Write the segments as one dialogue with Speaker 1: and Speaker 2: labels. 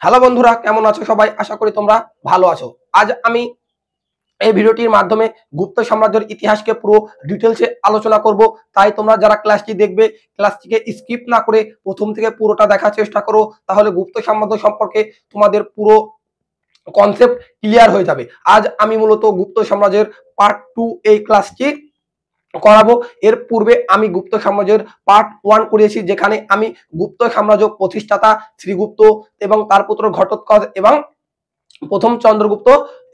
Speaker 1: Hello বন্ধুরা, কেমন আছো সবাই? আশা করি তোমরা ভালো আছো। আজ আমি এই ভিডিওটির মাধ্যমে গুপ্ত সাম্রাজ্যের ইতিহাসকে পুরো ডিটেলসে আলোচনা করব। তাই তোমরা যারা ক্লাসটি দেখবে, ক্লাসটিকে স্কিপ না করে প্রথম থেকে পুরোটা দেখার চেষ্টা করো। তাহলে গুপ্ত সাম্রাজ্য সম্পর্কে তোমাদের পুরো কনসেপ্ট ক্লিয়ার হয়ে যাবে। আজ আমি মূলত গুপ্ত সাম্রাজ্যের পার্ট 2 এই ক্লাসটি করাবো। এর পূর্বে আমি গুপ্ত সাম্রাজ্যের পার্ট 1 করিয়েছি, যেখানে আমি গুপ্ত সাম্রাজ্য প্রতিষ্ঠাতা শ্রীগুপ্ত এবং তার পুত্র ঘটোৎকচ এবং প্রথম চন্দ্রগুপ্ত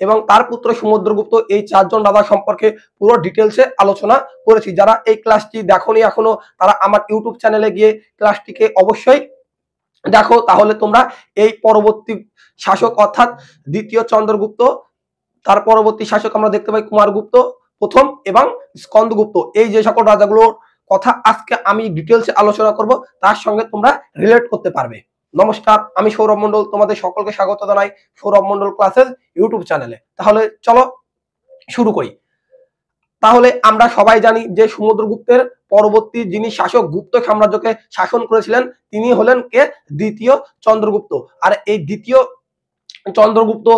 Speaker 1: এবং তার পুত্র সমুদ্রগুপ্ত এই চারজন রাজা সম্পর্কে পুরো ডিটেলসে আলোচনা করেছি। যারা এই ক্লাসটি দেখোনি এখনো, তারা আমার ইউটিউব চ্যানেলে গিয়ে ক্লাসটিকে অবশ্যই দেখো। তাহলে তোমরা এই পরবর্তী শাসক অর্থাৎ দ্বিতীয় চন্দ্রগুপ্ত, তার পরবর্তী শাসক আমরা দেখতে পাই কুমারগুপ্ত প্রথম এবং স্কন্দগুপ্ত, এই যে সকল রাজাগুলোর কথা আজকে আমি ডিটেলসে আলোচনা করব, তার সঙ্গে তোমরা রিলেট করতে পারবে। নমস্কার, আমি সৌরভ মন্ডল, তোমাদের সকলকে স্বাগত জানাই সৌরভ মন্ডল ক্লাসেস ইউটিউব চ্যানেলে। তাহলে চলো শুরু করি। তাহলে আমরা সবাই জানি যে সমুদ্রগুপ্তের পরবর্তী যিনি শাসক গুপ্ত সাম্রাজ্যকে শাসন করেছিলেন তিনি হলেন কে? দ্বিতীয় চন্দ্রগুপ্ত। আর এই দ্বিতীয় চন্দ্রগুপ্ত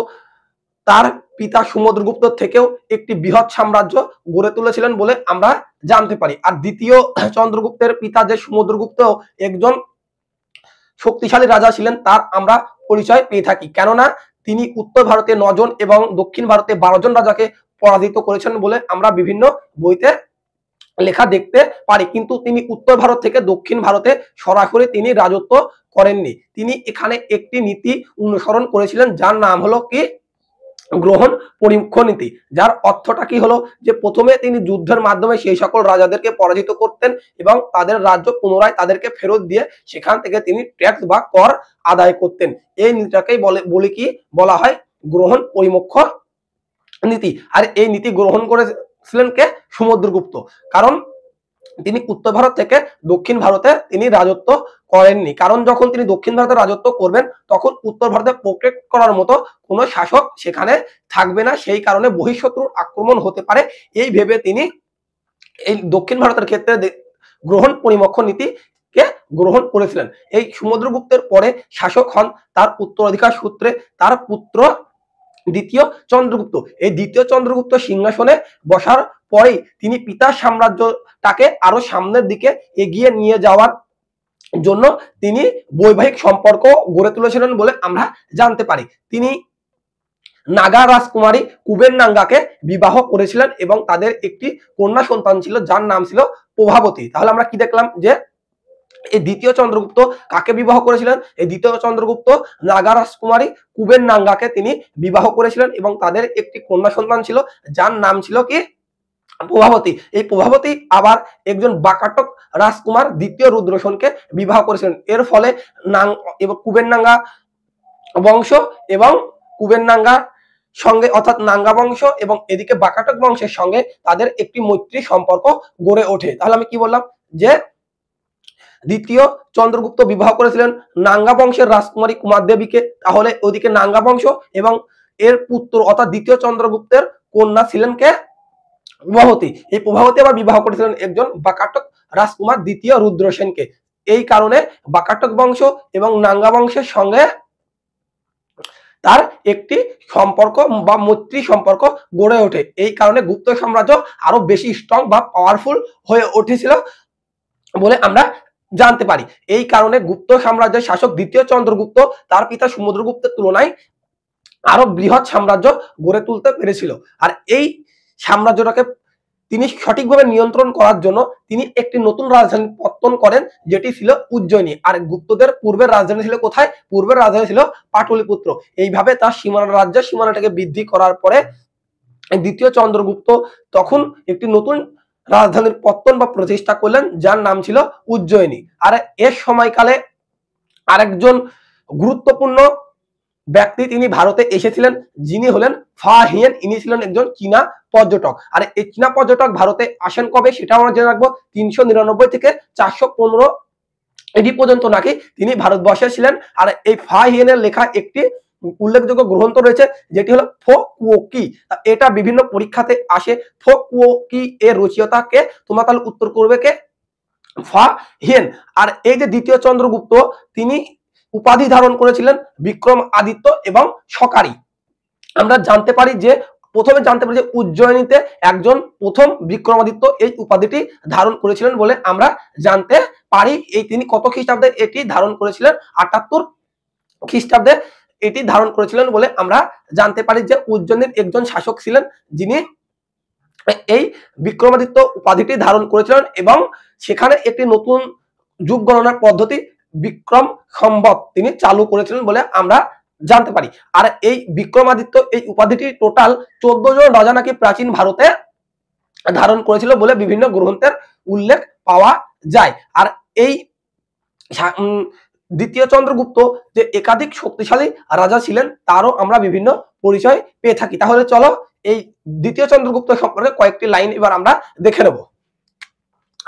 Speaker 1: তার পিতা সমুদ্রগুপ্ত থেকেও একটি বৃহৎ সাম্রাজ্য গড়ে তুলেছিলেন বলে আমরা জানতে পারি। আর দ্বিতীয় চন্দ্রগুপ্তের পিতা যে সমুদ্রগুপ্ত একজন শক্তিশালী রাজা ছিলেন তার আমরা পরিচয় পেয়ে থাকি, কেননা তিনি উত্তর ভারতে 9 জন এবং দক্ষিণ ভারতে 12 জন রাজাকে পরাজিত করেছেন বলে আমরা বিভিন্ন বইতে লেখা দেখতে পারি। কিন্তু তিনি উত্তর ভারত থেকে দক্ষিণ ভারতে সরাসরি তিনি রাজত্ব করেননি। তিনি এখানে একটি নীতি অনুসরণ করেছিলেন যার নাম হলো কি? গ্রহণ পরীক্ষ নীতি। যার অর্থটা কি হলো যে প্রথমে তিনি যুদ্ধের মাধ্যমে সেই সকল রাজাদেরকে পরাজিত করতেন এবং তাদের রাজ্য পুনরায় তাদেরকে ফেরত দিয়ে সেখান থেকে তিনি ট্যাক্স বা কর আদায় করতেন। এই নীতিটাকেই বলে কি বলা হয়? গ্রহণ পরিমক্ষ নীতি। আর এই নীতি গ্রহণ করেছিলেন কে? সমুদ্রগুপ্ত। কারণ তিনি উত্তর ভারত থেকে দক্ষিণ ভারতে তিনি রাজত্ব করেননি, কারণ যখন তিনি দক্ষিণ ভারতে রাজত্ব করবেন তখন উত্তর ভারতে প্রোটেক্ট করার মতো কোনো শাসক সেখানে থাকবে না, সেই কারণে বহিঃশত্রুর আক্রমণ হতে পারে এই ভেবে তিনি এই দক্ষিণ ভারতের ক্ষেত্রে গ্রহণ পরিমক্ষ নীতিকে গ্রহণ করেছিলেন। এই সমুদ্রগুপ্তের পরে শাসক হন তার উত্তরাধিকার সূত্রে তার পুত্র দ্বিতীয় চন্দ্রগুপ্ত। এই দ্বিতীয় চন্দ্রগুপ্ত সিংহাসনে বসার পরেই তিনি পিতার সাম্রাজ্যটাকে আরো সামনের দিকে এগিয়ে নিয়ে যাওয়ার জন্য তিনি বৈবাহিক সম্পর্ক গড়ে তুলেছিলেন বলে আমরা জানতে পারি। তিনি নাগা রাজকুমারী কুবের নাঙ্গাকে বিবাহ করেছিলেন এবং তাদের একটি কন্যা সন্তান ছিল যার নাম ছিল প্রভাবতী। তাহলে আমরা কি দেখলাম যে এই দ্বিতীয় চন্দ্রগুপ্ত কাকে বিবাহ করেছিলেন? এই দ্বিতীয় চন্দ্রগুপ্ত নাগা রাজকুমারী কুবের নাঙ্গাকে তিনি বিবাহ করেছিলেন এবং তাদের একটি কন্যা সন্তান ছিল যার নাম ছিল কি? প্রভাবতী। এই প্রভাবতী আবার একজন বাকাটক রাজকুমার দ্বিতীয় রুদ্রসেনকে বিবাহ করেছিলেন। এর ফলে কুবের নাঙ্গা বংশ এবং কুবের নাঙ্গা সঙ্গে অর্থাৎ নাঙ্গা বংশ এবং এদিকে বাকাটক বংশের সঙ্গে তাদের একটি মৈত্রী সম্পর্ক গড়ে ওঠে। তাহলে আমি কি বললাম যে দ্বিতীয় চন্দ্রগুপ্ত বিবাহ করেছিলেন নাঙ্গা বংশের রাজকুমারী কুমার দেবীকে। তাহলে ওইদিকে নাঙ্গা বংশ এবং এর পুত্র অর্থাৎ দ্বিতীয় চন্দ্রগুপ্তের কন্যা ছিলেন কে? প্রভাবতী। এই প্রভাবতী আবার বিবাহ করেছিলেন একজন বাকাটক রাজকুমার দ্বিতীয় রুদ্রসেনকে। এই কারণে বাকাটক বংশ এবং নাঙ্গা বংশের সঙ্গে তার একটি সম্পর্ক বা মৈত্রী সম্পর্ক গড়ে ওঠে। এই কারণে গুপ্ত সাম্রাজ্য আরো বেশি স্ট্রং বা পাওয়ারফুল হয়ে উঠেছিল বলে আমরা জানতে পারি। এই কারণে গুপ্ত সাম্রাজ্যের শাসক দ্বিতীয় চন্দ্রগুপ্ত তার পিতা সমুদ্রগুপ্তের তুলনায় আরো বৃহৎ সাম্রাজ্য গড়ে তুলতে পেরেছিল। আর এই সাম্রাজ্যটাকে তিনি সঠিকভাবে নিয়ন্ত্রণ করার জন্য তিনি একটি নতুন রাজধানী পত্তন করেন, যেটি ছিল উজ্জয়িনী। আর গুপ্তদের পূর্বের রাজধানী ছিল কোথায়? পূর্বের রাজধানী ছিল পাটলিপুত্র। এইভাবে তার রাজ্যের সীমানাটাকে বৃদ্ধি করার পরে দ্বিতীয় চন্দ্রগুপ্ত তখন একটি নতুন রাজধানীর পত্তন বা প্রতিষ্ঠা করলেন যার নাম ছিল উজ্জয়িনী। আর এর সময়কালে আরেকজন গুরুত্বপূর্ণ ব্যক্তি তিনি ভারতে এসেছিলেন, যিনি হলেন ফা হিয়েন। ইনি ছিলেন একজন চীনা পর্যটক। আর এই চীনা পর্যটক ভারতে আসেন কবে সেটা আমরা জেনে রাখবো। 399 থেকে 415 এডি পর্যন্ত নাকি তিনি ভারতবর্ষে ছিলেন। আর এই ফা হিয়েনের লেখা একটি উল্লেখযোগ্য গ্রন্থ রয়েছে যেটি হলো ফো কুও কি। এটা বিভিন্ন পরীক্ষাতে আসে। ফো কুও কি এর রচয়িতা কে? তোমরা তাহলে উত্তর করবে কে? ফা হিয়েন। আর এই যে দ্বিতীয় চন্দ্রগুপ্ত তিনি উপাধি ধারণ করেছিলেন বিক্রমাদিত্য এবং শকারি। আমরা জানতে পারি যে উজ্জয়িনীতে একজন প্রথম বিক্রমাদিত্য এই উপাধিটি ধারণ করেছিলেন বলে আমরা জানতে পারি। এই তিনি কত খ্রিস্টাব্দে এটি ধারণ করেছিলেন? 78 খ্রিস্টাব্দে এটি ধারণ করেছিলেন বলে আমরা জানতে পারি যে উজ্জয়িনীর একজন শাসক ছিলেন যিনি এই বিক্রমাদিত্য উপাধিটি ধারণ করেছিলেন এবং সেখানে একটি নতুন যুগ গণনার পদ্ধতি বিক্রম সম্বত তিনি চালু করেছিলেন বলে আমরা জানতে পারি। আর এই বিক্রমাদিত্য এই উপাধিটি টোটাল 14 জন রাজা নাকি প্রাচীন ভারতে ধারণ করেছিল বলে বিভিন্ন গ্রন্থের উল্লেখ পাওয়া যায়। আর এই দ্বিতীয় চন্দ্রগুপ্ত যে একাধিক শক্তিশালী রাজা ছিলেন তারও আমরা বিভিন্ন পরিচয় পেয়ে থাকি। তাহলে চলো এই দ্বিতীয় চন্দ্রগুপ্ত সম্পর্কে কয়েকটি লাইন এবার আমরা দেখে নেব।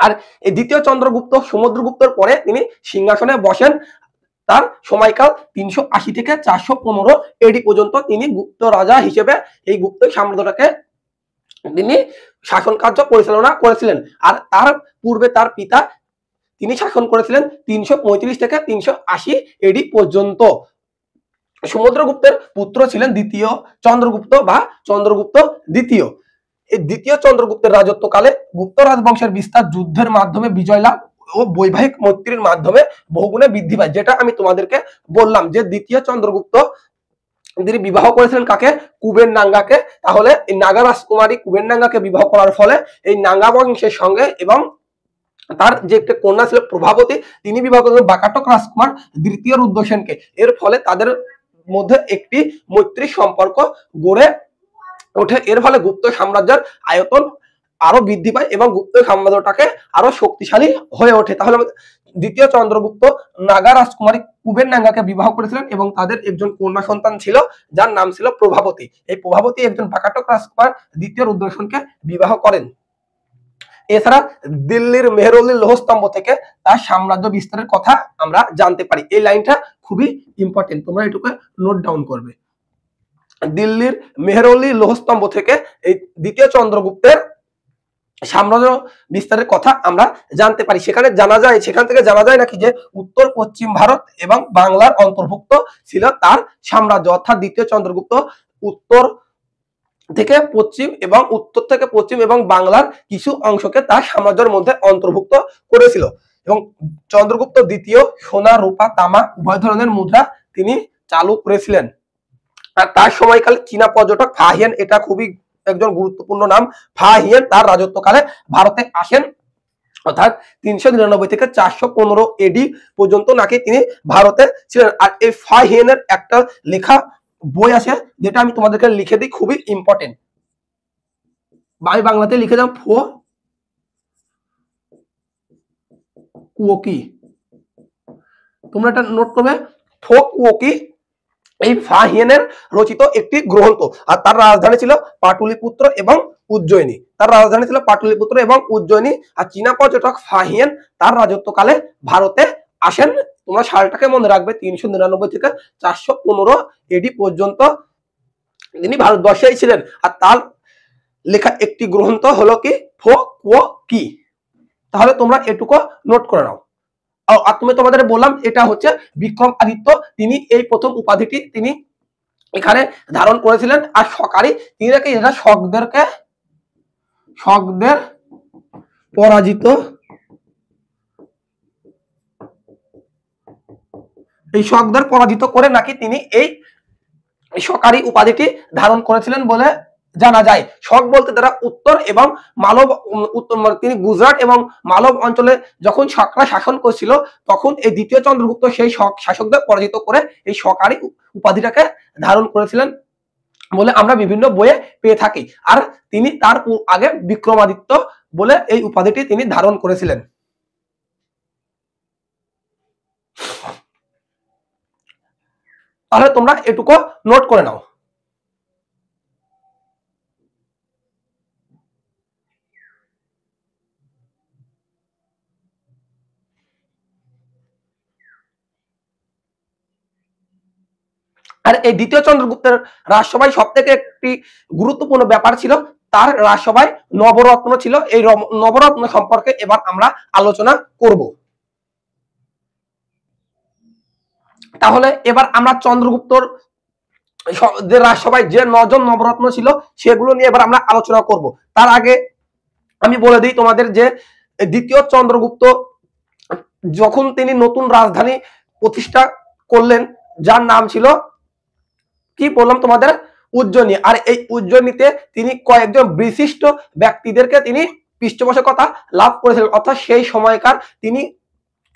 Speaker 1: আর এই দ্বিতীয় চন্দ্রগুপ্ত সমুদ্রগুপ্তের পরে তিনি সিংহাসনে বসেন। তার সময়কাল 380 থেকে 415 এডি পর্যন্ত তিনি গুপ্ত রাজা হিসেবে এই গুপ্ত সাম্রাজ্যটাকে তিনি শাসন কার্য পরিচালনা করেছিলেন। আর তার পূর্বে তার পিতা তিনি শাসন করেছিলেন 335 থেকে 380 এডি পর্যন্ত। সমুদ্রগুপ্তের পুত্র ছিলেন দ্বিতীয় চন্দ্রগুপ্ত বা চন্দ্রগুপ্ত দ্বিতীয়। এই দ্বিতীয় চন্দ্রগুপ্তের রাজত্বকালে গুপ্ত রাজবংশের বিস্তার যুদ্ধের মাধ্যমে বিজয় লাভ ও বৈবাহিক মৈত্রীর মাধ্যমে বহুগুণে বৃদ্ধি পায়। যেটা আমি তোমাদেরকে বললাম যে দ্বিতীয় চন্দ্রগুপ্ত তিনি বিবাহ করেছিলেন কাকে? কুবের নাঙ্গাকে। তাহলে এই নাগা রাজকুমারী কুবের নাঙ্গাকে বিবাহ করার ফলে এই নাঙ্গা বংশের সঙ্গে এবং তার যে একটা কন্যা ছিল প্রভাবতী তিনি বিবাহ করেছিলেন বাকাটক রাজকুমার দ্বিতীয় রুদ্রসেনকে। এর ফলে তাদের মধ্যে একটি মৈত্রী সম্পর্ক গড়ে ওঠে। এর ফলে গুপ্ত সাম্রাজ্যের আয়তন আরো বৃদ্ধি পায় এবং গুপ্ত সাম্রাজ্যটাকে আরো শক্তিশালী হয়ে ওঠে। তাহলে দ্বিতীয় চন্দ্রগুপ্ত নাগা রাজকুমারী কুবের নাঙ্গাকে বিবাহ করেছিলেন এবং তাদের একজন কন্যা সন্তান ছিল যার নাম ছিল প্রভাবতী। এই প্রভাবতী একজন বাকাটক রাজকুমার দ্বিতীয় রুদ্রসেনকে বিবাহ করেন। এছাড়া দিল্লির মেহরৌলি লৌহস্তম্ভ থেকে তার সাম্রাজ্য বিস্তারের কথা আমরা জানতে পারি। এই লাইনটা খুবই ইম্পর্টেন্ট, তোমরা এটুকু নোট ডাউন করবে। দিল্লির মেহরৌলি লৌহস্তম্ভ থেকে এই দ্বিতীয় চন্দ্রগুপ্তের সাম্রাজ্য বিস্তারের কথা আমরা জানতে পারি। সেখান থেকে জানা যায় নাকি যে উত্তর পশ্চিম ভারত এবং বাংলার অন্তর্ভুক্ত ছিল তার সাম্রাজ্য। অর্থাৎ দ্বিতীয় চন্দ্রগুপ্ত উত্তর থেকে পশ্চিম এবং বাংলার কিছু অংশকে তার সাম্রাজ্যের মধ্যে অন্তর্ভুক্ত করেছিল। এবং চন্দ্রগুপ্ত দ্বিতীয় সোনা রূপা তামা উভয় ধরনের মুদ্রা তিনি চালু করেছিলেন। আর তার সময়কালে চীনা পর্যটক ফাহিয়ান, এটা খুবই একজন গুরুত্বপূর্ণ নাম, ফাহিয়ান তার রাজত্বকালে ভারতে আসেন। অর্থাৎ 399 থেকে 415 এডি পর্যন্ত নাকি তিনি ভারতে ছিলেন। আর এই ফাহিয়ানের একটা লেখা বই আছে যেটা আমি তোমাদেরকে লিখে দিই, খুবই ইম্পর্টেন্ট। আমি বাংলাতে লিখে দাম ফো কুয়োকি, তোমরা এটা নোট করবে। ফো কুয়োকি এই ফাহিয়ানের রচিত একটি গ্রন্থ। আর তার রাজধানী ছিল পাটলিপুত্র এবং উজ্জয়িনী। আর চীনা পর্যটক ফাহিয়ান তার রাজত্বকালে ভারতে আসেন। তোমরা সালটাকে মনে রাখবে, 399 থেকে 415 এডি পর্যন্ত তিনি ভারতবর্ষেই ছিলেন। আর তার লেখা একটি গ্রন্থ হলো কি ফো কুয়োকি। তাহলে তোমরা এটুকু নোট করে নাও। আর তোমাদের বললাম এটা হচ্ছে বিক্রমাদিত্য, তিনি এই প্রথম উপাধিটি তিনি এখানে ধারণ করেছিলেন। আর শকারি তিনি নাকি এটা শকদের পরাজিত, এই শকদের পরাজিত করে নাকি তিনি এই শকারি উপাধিটি ধারণ করেছিলেন বলে জানা যায়। শক বলতে তারা উত্তর এবং মালব তিনি গুজরাট এবং মালব অঞ্চলে যখন শকরা শাসন করছিল তখন এই দ্বিতীয় চন্দ্রগুপ্ত সেই শাসকদের পরাজিত করে এই শকারি উপাধিটাকে ধারণ করেছিলেন বলে আমরা বিভিন্ন বইয়ে পেয়ে থাকি। আর তিনি তার আগে বিক্রমাদিত্য বলে এই উপাধিটি তিনি ধারণ করেছিলেন। তাহলে তোমরা এটুকু নোট করে নাও। আর এই দ্বিতীয় চন্দ্রগুপ্তের রাজসভায় সব থেকে একটি গুরুত্বপূর্ণ ব্যাপার ছিল, তার রাজসভায় নবরত্ন ছিল। এই নবরত্ন সম্পর্কে এবার আমরা আলোচনা করব। তাহলে এবার আমরা চন্দ্রগুপ্তর যে রাজসভায় যে 9 জন নবরত্ন ছিল সেগুলো নিয়ে এবার আমরা আলোচনা করব। তার আগে আমি বলে দিই তোমাদের যে দ্বিতীয় চন্দ্রগুপ্ত যখন তিনি নতুন রাজধানী প্রতিষ্ঠা করলেন, যার নাম ছিল কি বললাম তোমাদের, উজ্জয়িনী। আর এই উজ্জয়িনীতে তিনি কয়েকজন বিশিষ্ট ব্যক্তিদেরকে তিনি পৃষ্ঠপোষকতা লাভ করেছিলেন, অর্থাৎ সেই সময়কার তিনি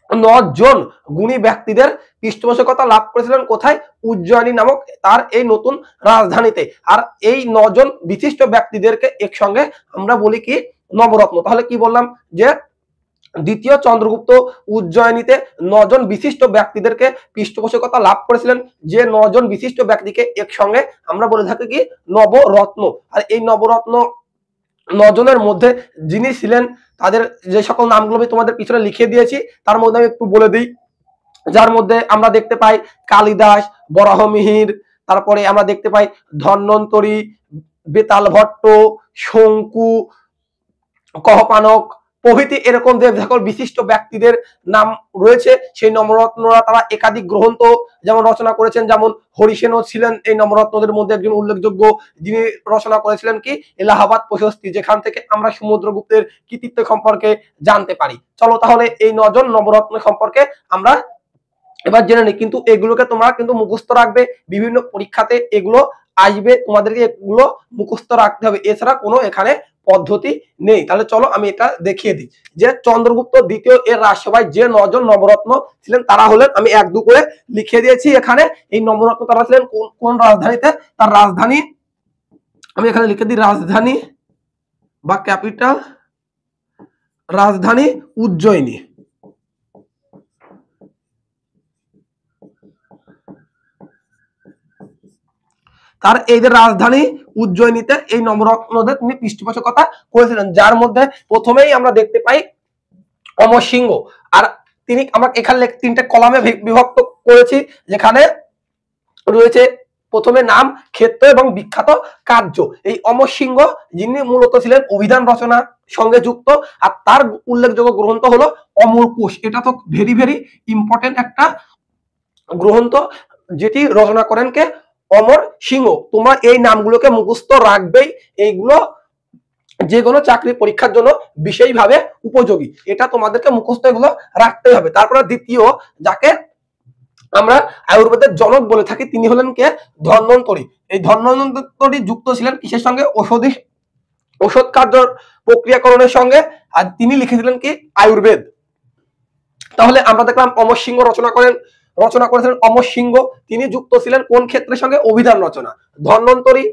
Speaker 1: 9 জন গুণী ব্যক্তিদের পৃষ্ঠপোষকতা লাভ করেছিলেন। কোথায়? উজ্জয়িনী নামক তার এই নতুন রাজধানীতে। আর এই 9 জন বিশিষ্ট ব্যক্তিদেরকে একসঙ্গে আমরা বলি কি? নবরত্ন। তাহলে কি বললাম যে দ্বিতীয় চন্দ্রগুপ্ত উজ্জয়িনীতে 9 জন বিশিষ্ট ব্যক্তিদেরকে পৃষ্ঠপোষকতা লাভ করেছিলেন। যে 9 জন বিশিষ্ট ব্যক্তিকে একসঙ্গে আমরা বলে থাকি কি? নবরত্ন। আর এই নবরত্ন 9 জনের মধ্যে যিনি ছিলেন, তাদের যে সকল নামগুলো আমি তোমাদের পিছনে লিখে দিয়েছি তার মধ্যে আমি একটু বলে দিই। যার মধ্যে আমরা দেখতে পাই কালিদাস, বরাহমিহির, তারপরে আমরা দেখতে পাই ধন্বন্তরী, বেতাল ভট্ট, শঙ্কু, কহপানক প্রভৃতি এরকম যে সকল বিশিষ্ট ব্যক্তিদের নাম রয়েছে, সেই নবরত্নরা তারা একাধিক গ্রন্থ যেমন রচনা করেছেন। যেমন হরিসেনও ছিলেন এই নবরত্নদের মধ্যে একজন উল্লেখযোগ্য, যিনি রচনা করেছিলেন কি? এলাহাবাদ প্রশস্তি, যেখান থেকে আমরা সমুদ্রগুপ্তের কৃতিত্ব সম্পর্কে জানতে পারি। চলো তাহলে এই 9 জন নবরত্ন সম্পর্কে আমরা এবার জেনে নিই। কিন্তু এগুলোকে তোমরা কিন্তু মুখস্থ রাখবে, বিভিন্ন পরীক্ষাতে এগুলো আসবে, তোমাদেরকে এগুলো মুখস্থ রাখতে হবে, এছাড়া কোনো এখানে পদ্ধতি নেই। তাহলে চলো আমি এটা দেখিয়ে দিই যে চন্দ্রগুপ্ত দ্বিতীয় এর রাজসভায় যে 9 জন নবরত্ন ছিলেন তারা হলেন, আমি 1-2 করে লিখে দিয়েছি এখানে। এই নবরত্ন তারা ছিলেন কোন রাজধানীতে? তার রাজধানী আমি এখানে লিখে দিই, রাজধানী বা ক্যাপিটাল রাজধানী উজ্জয়িনী। তার এই যে রাজধানী উজ্জয়িনীতে এই নবরত্নদের তিনি পৃষ্ঠপোষকতা করেছিলেন, যার মধ্যে প্রথমেই আমরা দেখতে পাই অমর সিংহ। আর তিনি আমরা এখানে 3টে কলামে বিভক্ত করেছি, যেখানে রয়েছে প্রথমে নাম, ক্ষেত্র এবং বিখ্যাত কার্য। এই অমর সিংহ যিনি মূলত ছিলেন অভিধান রচনা সঙ্গে যুক্ত, আর তার উল্লেখযোগ্য গ্রন্থ হলো অমরকোষ। এটা তো ভেরি ভেরি ইম্পর্টেন্ট একটা গ্রন্থ, যেটি রচনা করেন কে? অমর সিংহ। তোমরা এই নামগুলোকে মুখস্থ রাখবেই, এইগুলো যে কোনো চাকরি পরীক্ষার জন্য বিশেষভাবে উপযোগী, এটা তোমাদেরকে মুখস্থ এগুলো রাখতে হবে। তারপরে দ্বিতীয় যাকে আমরা আয়ুর্বেদের জনক বলে থাকি তিনি হলেন কে? ধন্বন্তরী। এই ধন্বন্তরী যুক্ত ছিলেন কিসের সঙ্গে? ঔষধ কার্য প্রক্রিয়াকরণের সঙ্গে। আর তিনি লিখেছিলেন কি? আয়ুর্বেদ। তাহলে আমরা দেখলাম অমর সিংহ রচনা করেছিলেন অমর সিংহ। তিনি যুক্ত ছিলেন কোন ক্ষেত্রের সঙ্গে? অভিধান রচনা। ধন্বন্তরী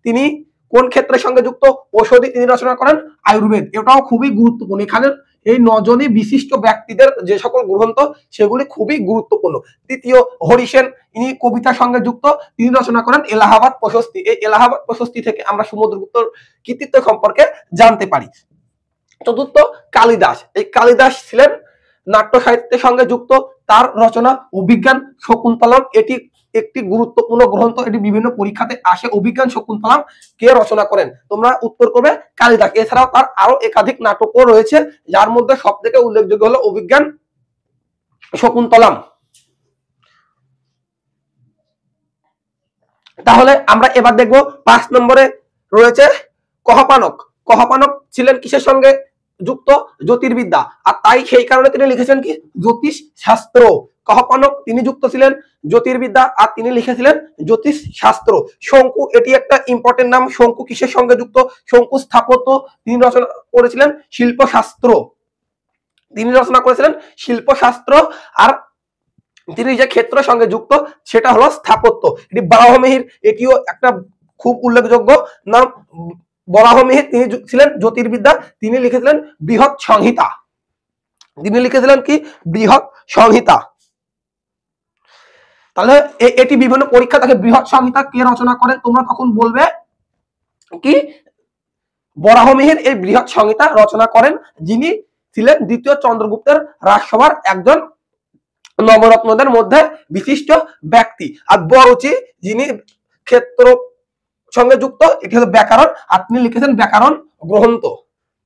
Speaker 1: তিনি কোন ক্ষেত্রের সঙ্গে যুক্ত? ঔষধি। তিনি রচনা করেন আয়ুর্বেদ। এটাও খুবই গুরুত্বপূর্ণ। এখানে এই 9 জনই বিশিষ্ট ব্যক্তিদের যে সকল গ্রন্থ সেগুলি খুবই গুরুত্বপূর্ণ। তৃতীয় হরিসেন, ইনি কবিতার সঙ্গে যুক্ত, তিনি রচনা করেন এলাহাবাদ প্রশস্তি। এই এলাহাবাদ প্রশস্তি থেকে আমরা সমুদ্রগুপ্তর কৃতিত্ব সম্পর্কে জানতে পারি। চতুর্থ কালিদাস। এই কালিদাস ছিলেন নাট্য সাহিত্যের সঙ্গে যুক্ত, তার রচনা অভিজ্ঞান শকুন্তলম। এটি একটি গুরুত্বপূর্ণ গ্রন্থ, এটি বিভিন্ন পরীক্ষাতে আসে। অভিজ্ঞান শকুন্তলম কে রচনা করেন? তোমরা উত্তর করবে কালিদাস। এছাড়াও তার আরো একাধিক নাটকও রয়েছে, যার মধ্যে সব থেকে উল্লেখযোগ্য হলো অভিজ্ঞান শকুন্তলম। তাহলে আমরা এবার দেখব 5 নম্বরে রয়েছে কহপানক। কহপানক ছিলেন কিসের সঙ্গে যুক্ত? জ্যোতির্বিদ্যা। আর তাই সেই কারণে তিনি লিখেছেন কি? জ্যোতিষ শাস্ত্র। কহপানক তিনি যুক্ত ছিলেন জ্যোতির্বিদ্যা, আর তিনি লিখেছিলেন জ্যোতিষ শাস্ত্র। শঙ্কু, এটি একটা ইম্পর্টেন্ট নাম। শঙ্কু কিসের সঙ্গে যুক্ত? শঙ্কু স্থাপত্য। তিনি রচনা করেছিলেন শিল্পশাস্ত্র। শিল্পশাস্ত্র। আর তিনি যে ক্ষেত্রের সঙ্গে যুক্ত সেটা হলো স্থাপত্য। এটি বরাহমিহির, এটিও একটা খুব উল্লেখযোগ্য নাম। বরাহমিহির তিনি ছিলেন জ্যোতির্বিদ্যা। তিনি লিখেছিলেন বৃহৎ সংহিতা। তিনি লিখেছিলেন কি? বৃহৎ সংহিতা। তাহলে এটি বিভিন্ন পরীক্ষা থাকে। বৃহৎ সংহিতা কে রচনা করেন? তোমরা তখন বলবে কি? বরাহমিহির এই বৃহৎ সংহিতা রচনা করেন, যিনি ছিলেন দ্বিতীয় চন্দ্রগুপ্তের রাজসভার একজন নবরত্নদের মধ্যে বিশিষ্ট ব্যক্তি। আর বরুচি যিনি ক্ষেত্র সঙ্গে যুক্ত, এটি হলো ব্যাকরণ, আর তিনি লিখেছেন ব্যাকরণ গ্রন্থ।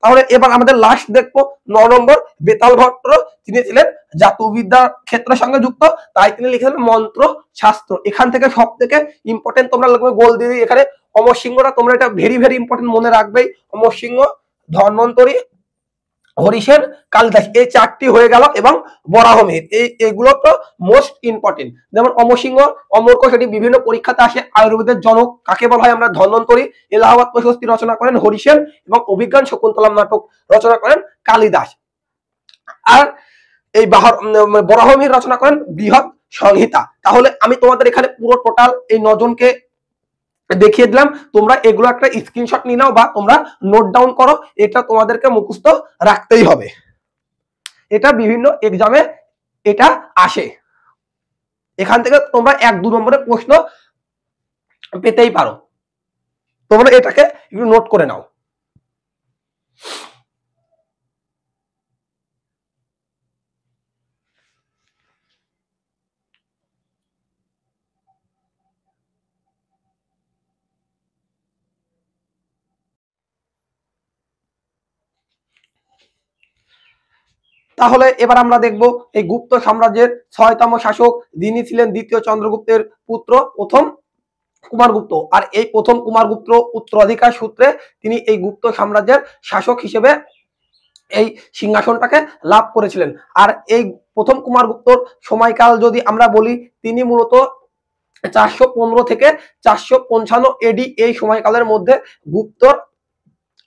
Speaker 1: তাহলে এবার আমাদের লাস্ট দেখবো 9 নম্বর বেতাল ভট্ট। তিনি ছিলেন জাতবিদ্যার ক্ষেত্রের সঙ্গে যুক্ত, তাই তিনি লিখেছেন মন্ত্র শাস্ত্র। এখান থেকে সব থেকে ইম্পর্টেন্ট তোমরা লিখবে, গোল দিয়ে এখানে অমর সিংহটা, তোমরা এটা ভেরি ভেরি ইম্পর্টেন্ট মনে রাখবেই। অমর সিংহ, ধন্বন্তরী, হরিসেন, কালিদাস, এই চারটি হয়ে গেল, এবং বরাহমিহির, এইগুলো তো মোস্ট ইম্পর্টেন্ট। যেমন অমরসিংহ, অমরক, সেটি বিভিন্ন পরীক্ষাতে আসে। আয়ুর্বেদের জনক কাকে বলা হয় আমরা? ধন্বন্তরী। এলাহাবাদ প্রশস্তি রচনা করেন হরিসেন, এবং অভিজ্ঞান শকুন্তলম নাটক রচনা করেন কালিদাস। আর এই বরাহমিহির রচনা করেন বৃহৎ সংহিতা। তাহলে আমি তোমাদের এখানে পুরো টোটাল এই 9 জনকে দেখিয়ে দিলাম। তোমরা এগুলো একটা স্ক্রিনশট নিয়ে নাও বা তোমরা নোট ডাউন করো, এটা তোমাদেরকে মুখস্থ রাখতেই হবে। এটা বিভিন্ন এক্সামে এটা আসে, এখান থেকে তোমরা 1-2 নম্বরের প্রশ্ন পেতেই পারো। তোমরা এটাকে একটু নোট করে নাও। তাহলে এবার আমরা দেখব এই গুপ্ত সাম্রাজ্যের 6তম শাসক, যিনি ছিলেন দ্বিতীয় চন্দ্রগুপ্তের পুত্র প্রথম কুমারগুপ্ত। আর এই প্রথম কুমারগুপ্ত উত্তরাধিকার সূত্রে তিনি এই গুপ্ত সাম্রাজ্যের শাসক হিসেবে এই সিংহাসনটাকে লাভ করেছিলেন। আর এই প্রথম কুমারগুপ্তর সময়কাল যদি আমরা বলি, তিনি মূলত 415 থেকে 455 এডি এই সময়কালের মধ্যে গুপ্ত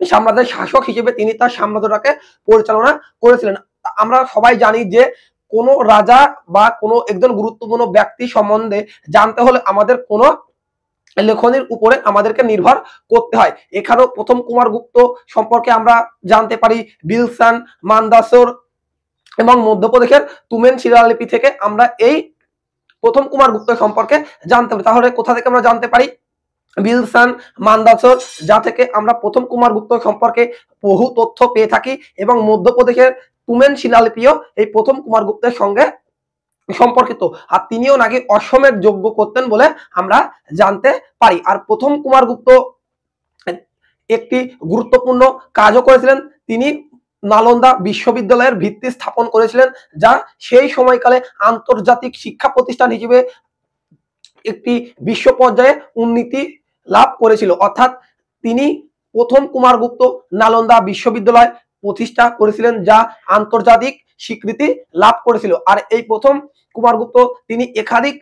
Speaker 1: সাম্রাজ্যের শাসক হিসেবে তিনি তার সাম্রাজ্যটাকে পরিচালনা করেছিলেন। আমরা সবাই জানি যে কোনো রাজা বা কোনো একজন গুরুত্বপূর্ণ ব্যক্তি সম্বন্ধে জানতে হলে আমাদের কোনো লেখনীর উপরে আমাদেরকে নির্ভর করতে হয়। এখানেও প্রথম কুমারগুপ্ত সম্পর্কে আমরা জানতে পারি বিলসান, মান্দাসোর এবং মধ্যপ্রদেশের তুমেন শিলালিপি থেকে আমরা এই প্রথম কুমারগুপ্ত সম্পর্কে জানতে পারি। তাহলে কোথা থেকে আমরা জানতে পারি? বিলসান, মান্দাসোর, যা থেকে আমরা প্রথম কুমারগুপ্ত সম্পর্কে বহু তথ্য পেয়ে থাকি, এবং মধ্যপ্রদেশের তুমেন শিলালিপিও এই প্রথম কুমারগুপ্তের সঙ্গে সম্পর্কিত। আর তিনিও নাকি অশ্বমেধ যজ্ঞ করতেন বলে আমরা জানতে পারি। আর প্রথম কুমারগুপ্ত একটি গুরুত্বপূর্ণ কাজও করেছিলেন, তিনি নালন্দা বিশ্ববিদ্যালয়ের ভিত্তি স্থাপন করেছিলেন, যা সেই সময়কালে আন্তর্জাতিক শিক্ষা প্রতিষ্ঠান হিসেবে একটি বিশ্ব পর্যায়ে উন্নতি লাভ করেছিল। অর্থাৎ তিনি প্রথম কুমারগুপ্ত নালন্দা বিশ্ববিদ্যালয় প্রতিষ্ঠা করেছিলেন, যা আন্তর্জাতিক স্বীকৃতি লাভ করেছিল। আর এই প্রথম কুমারগুপ্ত তিনি একাধিক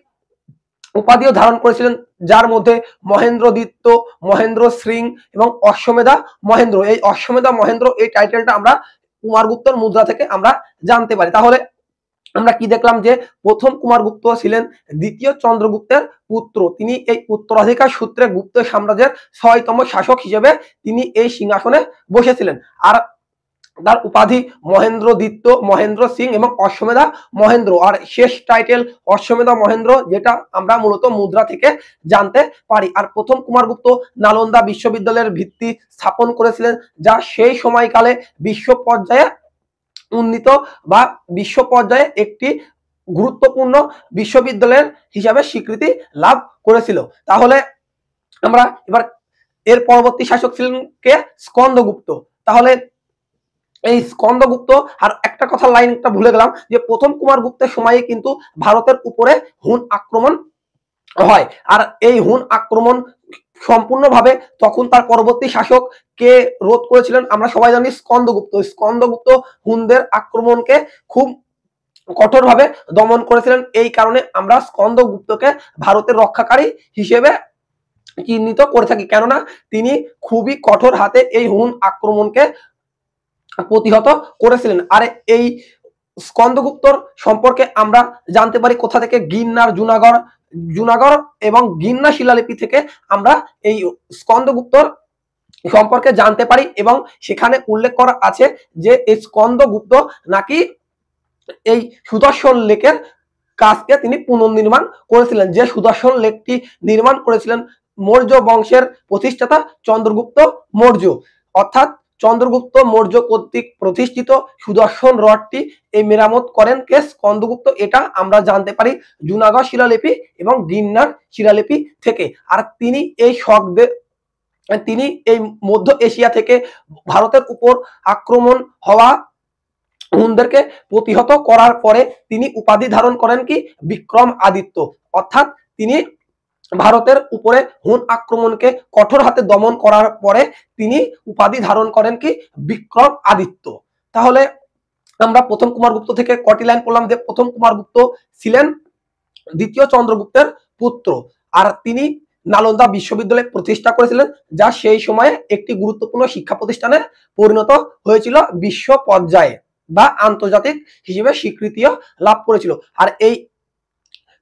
Speaker 1: উপাধিও ধারণ করেছিলেন, যার মধ্যে মহেন্দ্রদিত্য, মহেন্দ্র সিং এবং অশ্বমেধা মহেন্দ্র। এই অশ্বমেধা মহেন্দ্র এই টাইটেলটা আমরা কুমারগুপ্তর মুদ্রা থেকে আমরা জানতে পারি। তাহলে আমরা কি দেখলাম যে প্রথম কুমারগুপ্ত ছিলেন দ্বিতীয় চন্দ্রগুপ্তের পুত্র। তিনি এই উত্তরাধিকার সূত্রে গুপ্ত সাম্রাজ্যের 6তম শাসক হিসেবে তিনি এই সিংহাসনে বসেছিলেন। আর তার উপাধি মহেন্দ্রদিত্য, মহেন্দ্র সিং এবং অশ্বমেধা মহেন্দ্র। আর শেষ টাইটেল অশ্বমেধা মহেন্দ্র, যেটা আমরা মূলত মুদ্রা থেকে জানতে পারি। আর প্রথম কুমারগুপ্ত নালন্দা বিশ্ববিদ্যালয়ের ভিত্তি স্থাপন করেছিলেন, যা সেই সময়কালে বিশ্ব পর্যায়ে উন্নীত বা বিশ্ব পর্যায়ে একটি গুরুত্বপূর্ণ বিশ্ববিদ্যালয়ের হিসাবে স্বীকৃতি লাভ করেছিল। তাহলে আমরা এবার এর পরবর্তী শাসক ছিলেন কে? স্কন্দগুপ্ত। তাহলে এই স্কন্দগুপ্ত, আর একটা কথা লাইনটা ভুলে গেলাম, যে প্রথম কুমারগুপ্তের সময়ে কিন্তু ভারতের উপরে হুন আক্রমণ হয়। আর এই হুন আক্রমণ সম্পূর্ণভাবে তখন তার পরবর্তী শাসক কে রোধ করেছিলেন? আমরা সবাই জানি স্কন্দগুপ্ত। স্কন্দগুপ্ত হুনদের আক্রমণকে খুব কঠোরভাবে দমন করেছিলেন। এই কারণে আমরা স্কন্দগুপ্তকে ভারতের রক্ষাকারী হিসেবে চিহ্নিত করে থাকি, কেননা তিনি খুবই কঠোর হাতে এই হুন আক্রমণকে প্রতিহত করেছিলেন। আর এই স্কন্দগুপ্তর সম্পর্কে আমরা জানতে পারি কোথা থেকে? গিরনার, জুনাগড় এবং গিরনা শিলালিপি থেকে আমরা এই স্কন্দগুপ্তর সম্পর্কে জানতে পারি, এবং সেখানে উল্লেখ করা আছে যে এই স্কন্দগুপ্ত নাকি এই সুদর্শন লেকের কাজকে তিনি পুনর্নির্মাণ করেছিলেন, যে সুদর্শন লেকটি নির্মাণ করেছিলেন মৌর্য বংশের প্রতিষ্ঠাতা চন্দ্রগুপ্ত মৌর্য। অর্থাৎ চন্দ্রগুপ্ত মৌর্য কর্তৃক প্রতিষ্ঠিত সুদর্শন হ্রদটি এই মেরামত করেন কে? স্কন্দগুপ্ত। এটা আমরা জানতে পারি জুনাগড় শিলালিপি এবং গিরনার শিলালিপি থেকে। আর তিনি এই তিনি এই মধ্য এশিয়া থেকে ভারতের উপর আক্রমণ হওয়া হুনদেরকে প্রতিহত করার পরে তিনি উপাধি ধারণ করেন কি বিক্রম আদিত্য। অর্থাৎ তিনি ভারতের উপরে হুন আক্রমণকে কঠোর হাতে দমন করার পরে তিনি উপাধি ধারণ করেন কি বিক্রম আদিত্য। তাহলে আমরা প্রথম কুমারগুপ্ত থেকে কটি লাইন পড়লাম যে প্রথম কুমারগুপ্ত ছিলেন দ্বিতীয় চন্দ্রগুপ্তের পুত্র, আর তিনি নালন্দা বিশ্ববিদ্যালয় প্রতিষ্ঠা করেছিলেন, যা সেই সময়ে একটি গুরুত্বপূর্ণ শিক্ষা প্রতিষ্ঠানে পরিণত হয়েছিল, বিশ্ব পর্যায়ে বা আন্তর্জাতিক হিসেবে স্বীকৃতিও লাভ করেছিল। আর এই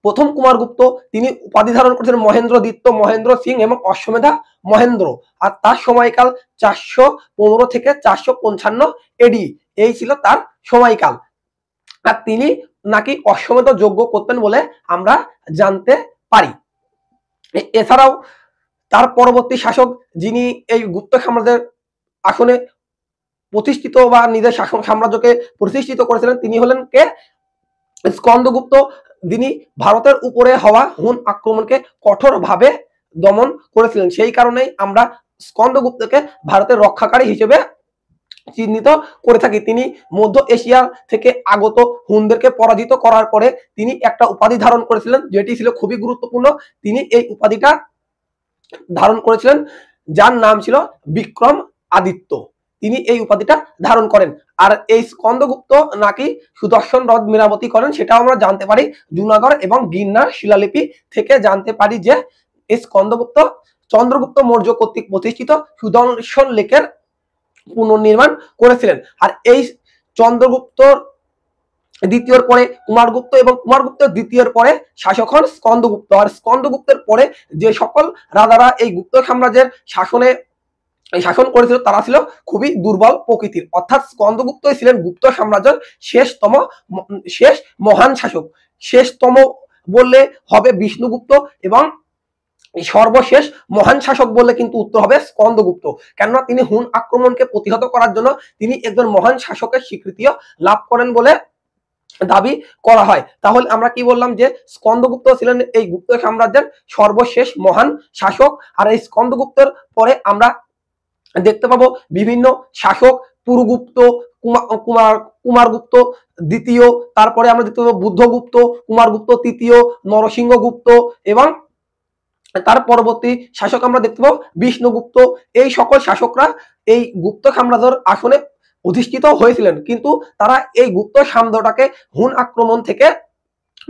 Speaker 1: প্রথম কুমারগুপ্ত তিনি উপাধি ধারণ করেছিলেন মহেন্দ্রদিত্য, মহেন্দ্র সিং এবং অশ্বমেধা মহেন্দ্র। আর তার সময়কাল 415 থেকে 455 এডি, এই ছিল তার সময়কাল। আর তিনি নাকি অশ্বমেধ যজ্ঞ করতেন বলে আমরা জানতে পারি। এছাড়াও তার পরবর্তী শাসক যিনি এই গুপ্ত সাম্রাজ্যের আসনে প্রতিষ্ঠিত বা নিজের শাসন সাম্রাজ্যকে প্রতিষ্ঠিত করেছিলেন, তিনি হলেন কে স্কন্দগুপ্ত। যিনি ভারতের উপরে হওয়া হুন আক্রমণকে কঠোরভাবে দমন করেছিলেন, সেই কারণেই আমরা স্কন্দগুপ্তকে ভারতের রক্ষাকারী হিসেবে চিহ্নিত করে থাকি। তিনি মধ্য এশিয়া থেকে আগত হুনদেরকে পরাজিত করার পরে তিনি একটা উপাধি ধারণ করেছিলেন, যেটি ছিল খুবই গুরুত্বপূর্ণ। তিনি এই উপাধিটা ধারণ করেছিলেন, যার নাম ছিল বিক্রম আদিত্য। তিনি এই উপাধিটা ধারণ করেন। আর এই স্কন্দগুপ্ত নাকি সুদর্শন হ্রদ মেরামতি করেন, সেটাও আমরা জানতে পারি জুনাগড় এবং গিরনার শিলালিপি থেকে জানতে পারি যে এই স্কন্দগুপ্ত চন্দ্রগুপ্ত মৌর্য কর্তৃক প্রতিষ্ঠিত সুদর্শন লেকের পুনর্নির্মাণ করেছিলেন। আর এই চন্দ্রগুপ্ত দ্বিতীয়র পরে কুমারগুপ্ত এবং কুমারগুপ্ত দ্বিতীয়র পরে শাসক হন স্কন্দগুপ্ত। আর স্কন্দগুপ্তের পরে যে সকল রাজারা এই গুপ্ত সাম্রাজ্যের শাসন করেছিল তারা ছিল খুবই দুর্বল প্রকৃতির। অর্থাৎ স্কন্দগুপ্তই ছিলেন গুপ্ত সাম্রাজ্যের শেষ মহান শাসক। শেষতম বললে হবে বিষ্ণুগুপ্ত এবং সর্বশেষ মহান শাসক বললে কিন্তু উত্তর হবে স্কন্দগুপ্ত। কেননা তিনি হুন আক্রমণকে প্রতিহত করার জন্য তিনি একজন মহান শাসকের স্বীকৃতিও লাভ করেন বলে দাবি করা হয়। তাহলে আমরা কি বললাম যে স্কন্দগুপ্ত ছিলেন এই গুপ্ত সাম্রাজ্যের সর্বশেষ মহান শাসক। আর এই স্কন্দগুপ্তের পরে আমরা দেখতে পাবো বিভিন্ন শাসক, পুরুগুপ্ত, কুমারগুপ্ত দ্বিতীয়, তারপরে আমরা দেখতে পাবো বুদ্ধগুপ্ত, কুমারগুপ্ত তৃতীয়, নরসিংহগুপ্ত এবং তার পরবর্তী শাসক আমরা দেখতে পাবো বিষ্ণুগুপ্ত। এই সকল শাসকরা এই গুপ্ত সাম্রাজ্যের আসনে অধিষ্ঠিত হয়েছিলেন, কিন্তু তারা এই গুপ্ত সাম্রাজ্যটাকে হুন আক্রমণ থেকে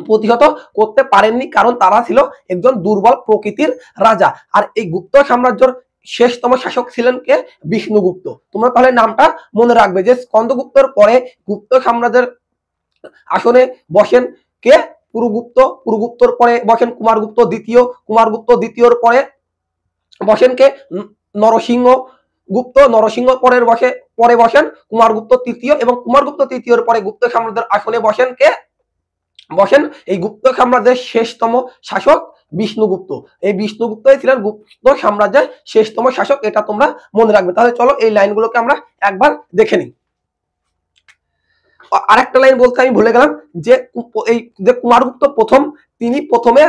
Speaker 1: প্রতিহত করতে পারেননি, কারণ তারা ছিল একজন দুর্বল প্রকৃতির রাজা। আর এই গুপ্ত সাম্রাজ্যের শেষতম শাসক ছিলেন কে বিষ্ণুগুপ্ত। তোমরা তাহলে নামটা মনে রাখবে যে স্কন্দগুপ্তের পরে গুপ্ত সাম্রাজ্যের আসনে বসেন কে পুরুগুপ্ত, পুরুগুপ্তর পরে বসেন কুমারগুপ্ত দ্বিতীয়, কুমারগুপ্ত দ্বিতীয়র পরে বসেন কে নরসিংহ গুপ্ত, নরসিংহর পরে বসেন কুমারগুপ্ত তৃতীয় এবং কুমারগুপ্ত তৃতীয়র পরে গুপ্ত সাম্রাজ্যের আসনে বসেন এই গুপ্ত সাম্রাজ্যের শেষতম শাসক বিষ্ণুগুপ্ত। এই বিষ্ণুগুপ্তই ছিলেন গুপ্ত সাম্রাজ্যের শেষতম শাসক, এটা তোমরা মনে রাখবে। তাহলে চলো এই লাইনগুলোকে আমরা একবার দেখে নিই। আরেকটা লাইন বলতে আমি ভুলে গেলাম যে এই যে কুমারগুপ্ত প্রথম, তিনি প্রথমে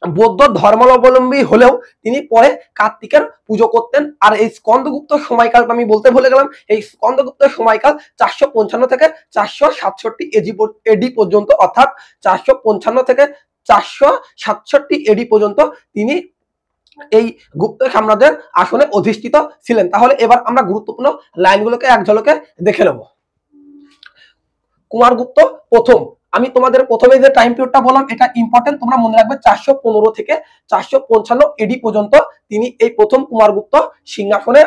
Speaker 1: বৌদ্ধ ধর্মাবলম্বী হলেও তিনি পরে কার্তিকের পুজো করতেন। আর এই স্কন্দগুপ্ত সময়কালটা আমি বলতে ভুলে গেলাম, এই স্কন্দগুপ্তের সময়কাল 455 থেকে 467 এডি পর্যন্ত, অর্থাৎ 455 থেকে 467 এডি পর্যন্ত তিনি এই গুপ্ত সাম্রাজ্যের আসনে অধিষ্ঠিত ছিলেন। তাহলে এবার আমরা গুরুত্বপূর্ণ লাইনগুলোকে এক ঝলকে দেখে নেব। কুমারগুপ্ত প্রথম, আমি তোমাদের প্রথমে যে টাইম পিরিয়ডটা বললাম এটা ইম্পর্টেন্ট, তোমরা মনে রাখবে 415 থেকে 455 এডি পর্যন্ত তিনি এই প্রথম কুমারগুপ্ত সিংহাসনে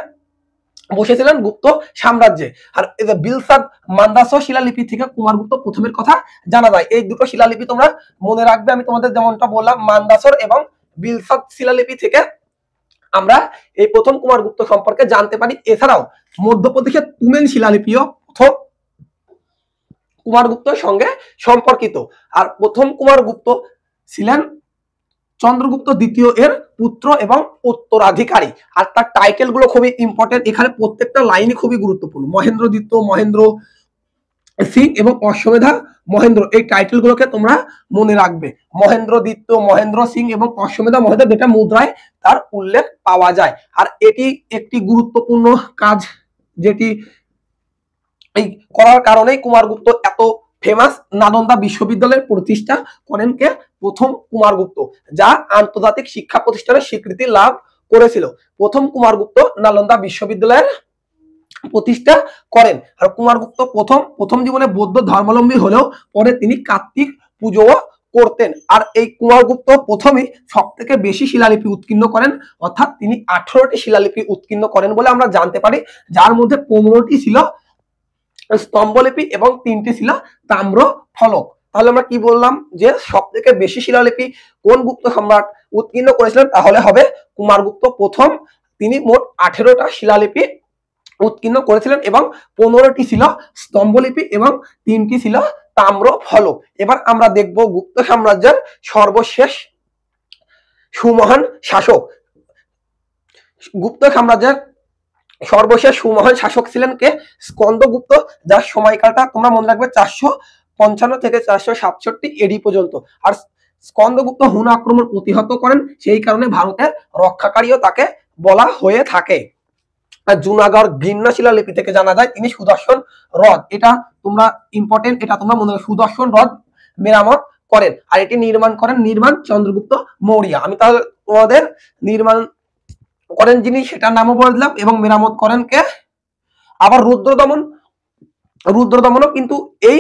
Speaker 1: বসেছিলেন গুপ্ত সাম্রাজ্যে। আর এই যে বিলসাদ মান্দাসো শিলালিপি থেকে কুমারগুপ্ত প্রথমের কথা জানা যায়। এই দুটো শিলালিপি তোমরা মনে রাখবে, আমি তোমাদের যেমনটা বললাম মান্দাসর এবং বিলসাদ শিলালিপি থেকে আমরা এই প্রথম কুমারগুপ্ত সম্পর্কে জানতে পারি। এছাড়াও মধ্যপ্রদেশের তুমেন শিলালিপিও প্রথম কুমারগুপ্তের সঙ্গে সম্পর্কিত। আর প্রথম কুমারগুপ্ত ছিলেন চন্দ্রগুপ্ত দ্বিতীয় এর পুত্র এবং উত্তরাধিকারী। আর তার টাইটেল গুলো খুবই ইম্পর্টেন্ট, এখানে প্রত্যেকটা লাইনই খুবই গুরুত্বপূর্ণ। মহেন্দ্রদিত্য, মহেন্দ্র সিং এবং অশ্বমেধা মহেন্দ্র, এই টাইটেল গুলোকে তোমরা মনে রাখবে। মহেন্দ্রদিত্য, মহেন্দ্র সিং এবং অশ্বমেধা মহেন্দ্র, যেটা মুদ্রায় তার উল্লেখ পাওয়া যায়। আর এটি একটি গুরুত্বপূর্ণ কাজ যেটি এই করার কারণেই কুমারগুপ্ত এত ফেমাস। নালন্দা বিশ্ববিদ্যালয়ের প্রতিষ্ঠা করেন কে? প্রথম কুমারগুপ্ত, যা আন্তর্জাতিক শিক্ষা প্রতিষ্ঠানের স্বীকৃতি লাভ করেছিল। প্রথম কুমারগুপ্ত নালন্দা বিশ্ববিদ্যালয়ের প্রতিষ্ঠা করেন। আর কুমারগুপ্ত প্রথম জীবনে বৌদ্ধ ধর্মাবলম্বী হলেও পরে তিনি কার্তিক পুজোও করতেন। আর এই কুমারগুপ্ত প্রথমেই সব থেকে বেশি শিলালিপি উৎকীর্ণ করেন, অর্থাৎ তিনি 18টি শিলালিপি উৎকীর্ণ করেন বলে আমরা জানতে পারি, যার মধ্যে 15টি ছিল স্তম্ভলিপি এবং 3টি ছিল তাম্র ফলক। তাহলে আমরা কি বললাম যে সব থেকে বেশি শিলালিপি কোন গুপ্ত সম্রাট উৎকীর্ণ করেছিলেন? তাহলে হবে কুমারগুপ্ত প্রথম। তিনি মোট 18টা শিলালিপি উৎকীর্ণ করেছিলেন এবং 15টি ছিল স্তম্ভলিপি এবং 3টি ছিল তাম্র ফলক। এবার আমরা দেখব গুপ্ত সাম্রাজ্যের সর্বশেষ সুমহান শাসক। গুপ্ত সাম্রাজ্যের সর্বশেষ সুমহান শাসক ছিলেন কে? স্কন্দগুপ্ত, যার সময়কালটা তোমরা মনে রাখবে 455 থেকে 467 এডি পর্যন্ত। আর স্কন্দগুপ্ত হুন আক্রমণ প্রতিহত করেন, সেই কারণে ভারতের রক্ষাকারীও তাকে বলা হয়ে থাকে। জুনাগড় গিন্না শিলালিপি থেকে জানা যায় তিনি সুদর্শন হ্রদ, এটা তোমরা ইম্পর্টেন্ট, এটা তোমরা মনে রাখবে, সুদর্শন হ্রদ মেরামত করেন। আর এটি নির্মাণ করেন চন্দ্রগুপ্ত মৌর্য। আমি তাহলে তোমাদের নির্মাণ করেন যিনি সেটার নামও বলে দিলাম, এবং মেরামত করেন কে? আবার রুদ্রদমনও কিন্তু এই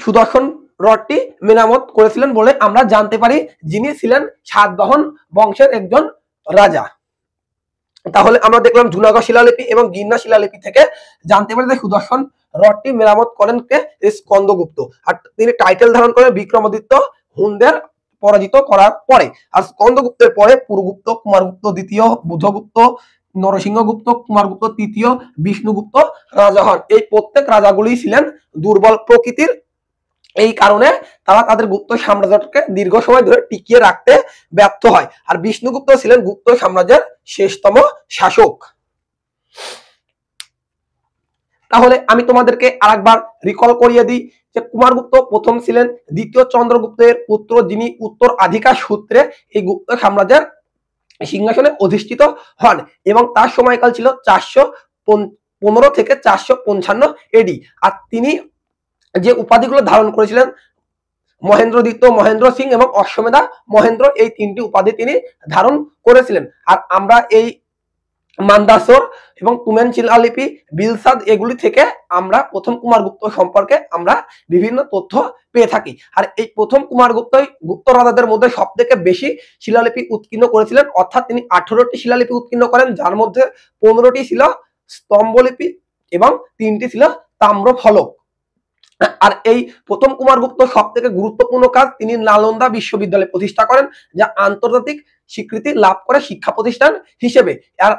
Speaker 1: সুদর্শন হ্রদটি মেরামত করেছিলেন বলে আমরা জানতে পারি, যিনি ছিলেন সাতবাহন বংশের একজন রাজা। তাহলে আমরা দেখলাম জুনাগড় শিলালিপি এবং গিন্না শিলালিপি থেকে জানতে পারি যে সুদর্শন হ্রদটি মেরামত করেন কে? স্কন্দগুপ্ত। আর তিনি টাইটেল ধারণ করেন বিক্রমাদিত্য হুনদের পরাজিত করার পরে। আর স্কন্দগুপ্তের পরে পুরগুপ্ত, কুমারগুপ্ত দ্বিতীয়, বুধগুপ্ত, নরসিংহগুপ্ত, কুমারগুপ্ত তৃতীয়, বিষ্ণুগুপ্ত রাজা হন। এই প্রত্যেক রাজাগুলি ছিলেন দুর্বল প্রকৃতির, এই কারণে তারা তাদের গুপ্ত সাম্রাজ্যকে দীর্ঘ সময় ধরে টিকিয়ে রাখতে ব্যর্থ হয়। আর বিষ্ণুগুপ্ত ছিলেন গুপ্ত সাম্রাজ্যের শেষতম শাসক। তাহলে আমি তোমাদেরকে আরেকবার রিকল করিয়ে দিই যে কুমারগুপ্ত প্রথম ছিলেন দ্বিতীয় চন্দ্রগুপ্তের পুত্র, যিনি উত্তরাধিকার সূত্রে এই গুপ্ত সাম্রাজ্যের সিংহাসনে অধিষ্ঠিত হন, এবং তার সময়কাল ছিল 415 থেকে 455 এডি। আর তিনি যে উপাধিগুলো ধারণ করেছিলেন, মহেন্দ্র দ্বিতীয়, মহেন্দ্র সিং এবং অশ্বমেধা মহেন্দ্র, এই 3টি উপাধি তিনি ধারণ করেছিলেন। আর আমরা এই মান্দাসর এবং তুমেন শিলালিপি, বিলসাদ, এগুলি থেকে আমরা প্রথম কুমারগুপ্ত সম্পর্কে আমরা বিভিন্ন তথ্য পেয়ে থাকি। আর এই প্রথম কুমারগুপ্তই গুপ্ত রাজাদের মধ্যে সব থেকে বেশি শিলালিপি উৎকীর্ণ করেছিলেন, অর্থাৎ তিনি 18টি শিলালিপি উৎকীর্ণ করেন, যার মধ্যে 15টি ছিল স্তম্ভলিপি এবং 3টি ছিল তাম্র ফলক। আর এই প্রথম কুমারগুপ্ত সব থেকে গুরুত্বপূর্ণ কাজ, তিনি নালন্দা বিশ্ববিদ্যালয় প্রতিষ্ঠা করেন, যা আন্তর্জাতিক স্বীকৃতি লাভ করে শিক্ষা প্রতিষ্ঠান হিসেবে। আর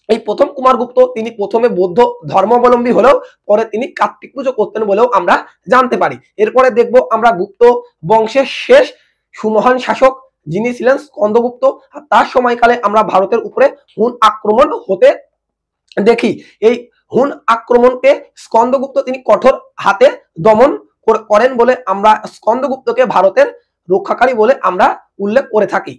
Speaker 1: এই প্রথম কুমারগুপ্ত তিনি প্রথমে বৌদ্ধ ধর্মাবলম্বী হলেও পরে তিনি কার্তিক পুজো করতেন বলেও আমরা জানতে পারি। এরপরে দেখব আমরা গুপ্ত বংশের শেষ সুমহান শাসক, যিনি ছিলেন স্কন্দগুপ্ত। আর তার সময়কালে আমরা ভারতের উপরে হুন আক্রমণ হতে দেখি। এই হুন আক্রমণকে স্কন্দগুপ্ত তিনি কঠোর হাতে দমন করেন বলে আমরা স্কন্দগুপ্তকে ভারতের রক্ষাকারী বলে আমরা উল্লেখ করে থাকি।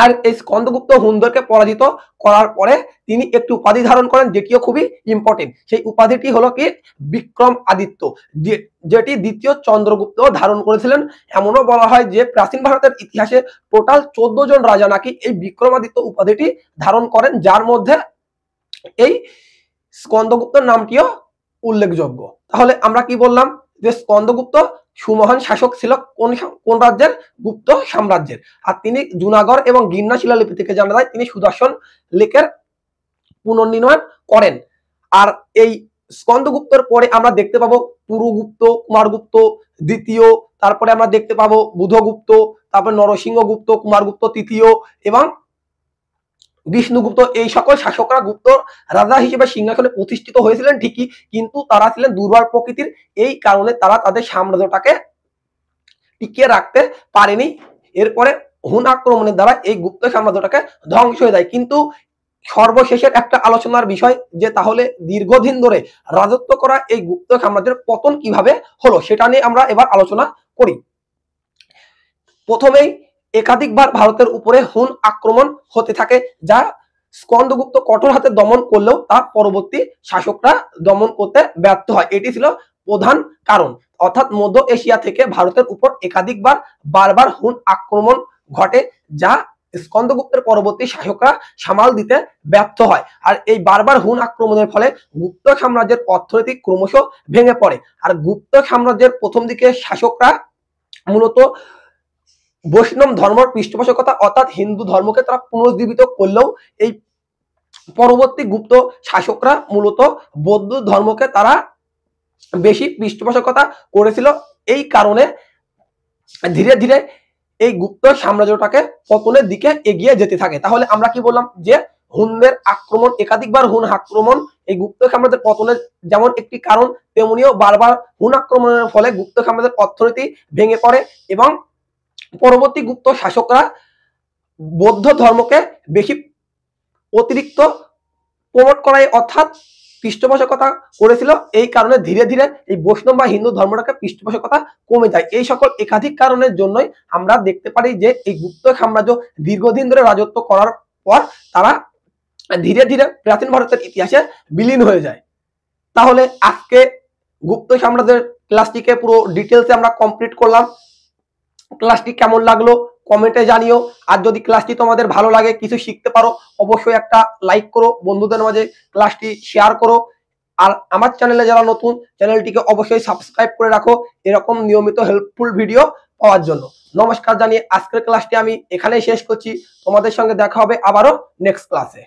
Speaker 1: আর এই স্কন্দগুপ্ত হুনদেরকে পরাজিত করার পরে তিনি একটি উপাধি ধারণ করেন, যেটিও খুবই ইম্পর্টেন্ট। সেই উপাধিটি হলো কি? বিক্রম আদিত্য, যেটি দ্বিতীয় চন্দ্রগুপ্ত ধারণ করেছিলেন। এমনও বলা হয় যে প্রাচীন ভারতের ইতিহাসে টোটাল 14 জন রাজা নাকি এই বিক্রমাদিত্য উপাধিটি ধারণ করেন, যার মধ্যে এই স্কন্দগুপ্ত নামটিও উল্লেখযোগ্য। তাহলে আমরা কি বললাম যে স্কন্দগুপ্ত সুমহান শাসক ছিল কোন রাজ্যের? গুপ্ত সাম্রাজ্যের। আর তিনি জুনাগড় এবং গিন্না শিলালিপি থেকে জানা যায় তিনি সুদর্শন লেকের পুনর্নির্মাণ করেন। আর এই স্কন্দগুপ্তের পরে আমরা দেখতে পাবো পুরুগুপ্ত, কুমারগুপ্ত দ্বিতীয়, তারপরে আমরা দেখতে পাবো বুধগুপ্ত, তারপর নরসিংহগুপ্ত, কুমারগুপ্ত তৃতীয় এবং বিষ্ণুগুপ্ত। এই সকল শাসকরা গুপ্ত রাজা হিসেবে সিংহাসনে প্রতিষ্ঠিত হয়েছিলেন ঠিকই, কিন্তু তারা ছিলেন দুর্বল প্রকৃতির, এই কারণে তারা তাদের সাম্রাজ্যটাকে টিকিয়ে রাখতে পারেনি। এরপরে হুন আক্রমণের দ্বারা এই গুপ্ত সাম্রাজ্যটাকে ধ্বংস হয়ে যায়। কিন্তু সর্বশেষের একটা আলোচনার বিষয় যে তাহলে দীর্ঘদিন ধরে রাজত্ব করা এই গুপ্ত সাম্রাজ্যের পতন কিভাবে হলো, সেটা নিয়ে আমরা এবার আলোচনা করি। প্রথমেই একাধিকবার ভারতের উপরে হুন আক্রমণ হতে থাকে, যা স্কন্দগুপ্ত কঠোর হাতে দমন করলেও তা পরবর্তী শাসকরা দমন করতে ব্যর্থ হয়। এটি ছিল প্রধান কারণ। অর্থাৎ মধ্য এশিয়া থেকে ভারতের উপর একাধিকবার বারবার হুন আক্রমণ ঘটে, যা স্কন্দগুপ্তের পরবর্তী শাসকরা সামাল দিতে ব্যর্থ হয়। আর এই বারবার হুন আক্রমণের ফলে গুপ্ত সাম্রাজ্যের অর্থনীতি ক্রমশ ভেঙে পড়ে। আর গুপ্ত সাম্রাজ্যের প্রথম দিকে শাসকরা মূলত বৈষ্ণব ধর্মের পৃষ্ঠপোষকতা অর্থাৎ হিন্দু ধর্মকে তারা পুনর্জীবিত করলেও এই পরবর্তী গুপ্ত শাসকরা মূলত বৌদ্ধ ধর্মকে তারা বেশি পৃষ্ঠপোষকতা করেছিল। এই কারণে ধীরে ধীরে এই গুপ্ত সাম্রাজ্যটাকে পতনের দিকে এগিয়ে যেতে থাকে। তাহলে আমরা কি বললাম যে হুনদের আক্রমণ, একাধিকবার হুন আক্রমণ এই গুপ্ত সাম্রাজ্যের পতনের যেমন একটি কারণ, তেমনিও বারবার হুন আক্রমণের ফলে গুপ্ত সাম্রাজ্যের অর্থনীতি ভেঙে পড়ে এবং পরবর্তী গুপ্ত শাসকরা বৌদ্ধ ধর্মকে বেশি অতিরিক্ত প্রমোট করায় অর্থাৎ পৃষ্ঠপোষকতা করেছিল। এই কারণে ধীরে ধীরে এই বৈষ্ণব বা হিন্দু ধর্মটাকে পৃষ্ঠপোষকতা কমে যায়। এই সকল একাধিক কারণের জন্যই আমরা দেখতে পারি যে এই গুপ্ত সাম্রাজ্য দীর্ঘদিন ধরে রাজত্ব করার পর তারা ধীরে ধীরে প্রাচীন ভারতের ইতিহাসে বিলীন হয়ে যায়। তাহলে আজকে গুপ্ত সাম্রাজ্যের ক্লাসটিকে পুরো ডিটেলসে আমরা কমপ্লিট করলাম। ক্লাসটি কেমন লাগলো কমেন্টে জানিও। আর যদি ক্লাসটি তোমাদের ভালো লাগে, কিছু শিখতে পারো, অবশ্যই একটা লাইক করো, বন্ধুদের মাঝে ক্লাসটি শেয়ার করো। আর আমার চ্যানেলে যারা নতুন, চ্যানেলটিকে অবশ্যই সাবস্ক্রাইব করে রাখো এরকম নিয়মিত হেল্পফুল ভিডিও পাওয়ার জন্য। নমস্কার জানিয়ে আজকের ক্লাসটি আমি এখানেই শেষ করছি। তোমাদের সঙ্গে দেখা হবে আবারও নেক্সট ক্লাসে।